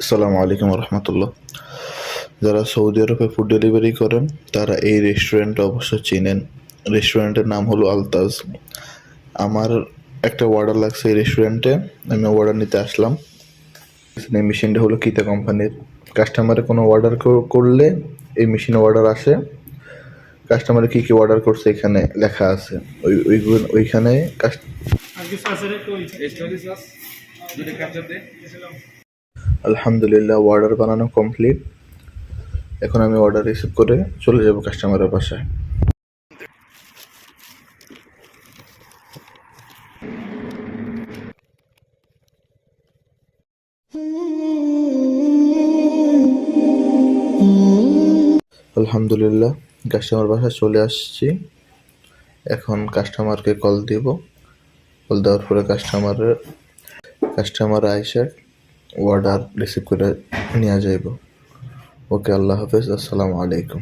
আসসালামু আলাইকুম রহমতুল্লাহ। যারা সৌদি আরবে ফুড ডেলিভারি করেন তারা এই রেস্টুরেন্টটা অবশ্যই চিনেন। রেস্টুরেন্টের নাম হলো আলতাজ। আমার একটা অর্ডার লাগছে এই রেস্টুরেন্টে, আমি অর্ডার নিতে আসলাম। এই মেশিনটা হলো কিতা কোম্পানির। কাস্টমারে কোনো অর্ডার করলে এই মেশিনে অর্ডার আসে। কাস্টমারে কী কী অর্ডার করছে এখানে লেখা আছে। ওইখানে আলহামদুলিল্লাহ অর্ডার বানানো কমপ্লিট। এখন আমি অর্ডার রিসিভ করে চলে যাব কাস্টমারের বাসায়। আলহামদুলিল্লাহ কাস্টমার বাসায় চলে আসছি। এখন কাস্টমারকে কল দিব। কল দেওয়ার পরে কাস্টমার আইসা অর্ডার রিসিভ করে নিয়ে যাইব। ওকে, আল্লাহ হাফেজ, আসসালামু আলাইকুম।